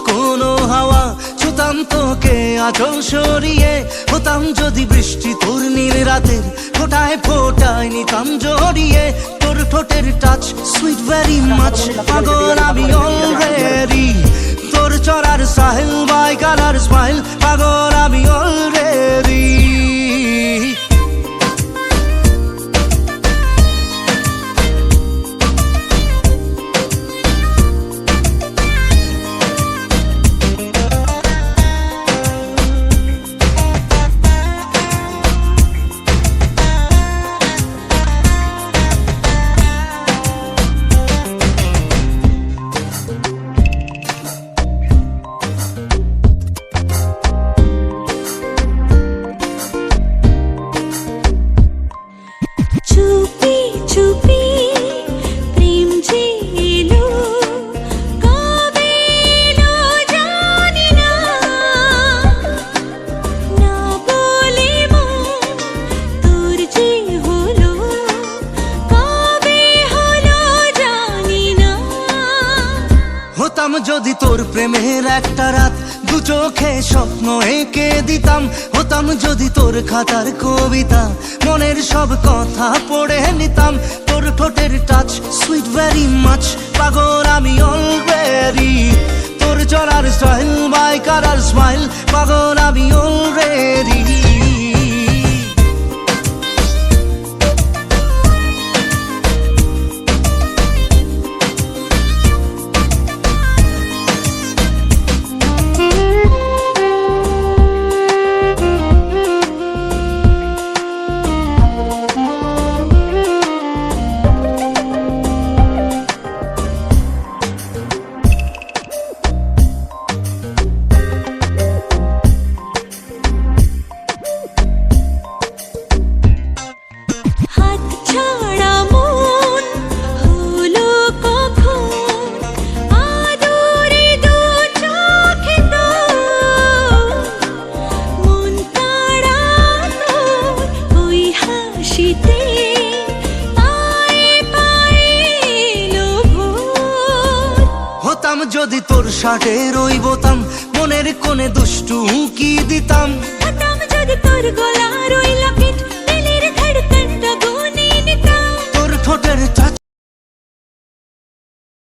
কোনো হাওয়া, ছুতাম তোকে আঁচল সরিয়ে। হতাম যদি বৃষ্টি তোর নীল রাতের ফোটায় ফোটায় নিতাম জড়িয়ে। তোর ঠোঁটের টাচ সুইট ভেরি মাচ, পাগল আমি অলরেডি। তোর চড়ার সাহেল বাই কালার স্মাইল, পাগল আমি অলরেডি। হতাম যদি তোর প্রেমের একটা রাত, দু চোখে স্বপ্ন এঁকে দিতাম। হতাম যদি তোর খাতার কবিতা, মনের সব কথা পড়ে নিতাম। তোর ঠোঁটের টাচ সুইট ভেরি মাচ, পাগল আমি অলরেডি। তোর চড়ার স্টাইল বাই কালার স্মাইল, পাগল আমি অলরেডি। হতাম যদি তোর শার্টের ওই বোতাম, মনের কোণে দুষ্টু উঁকি দিতাম।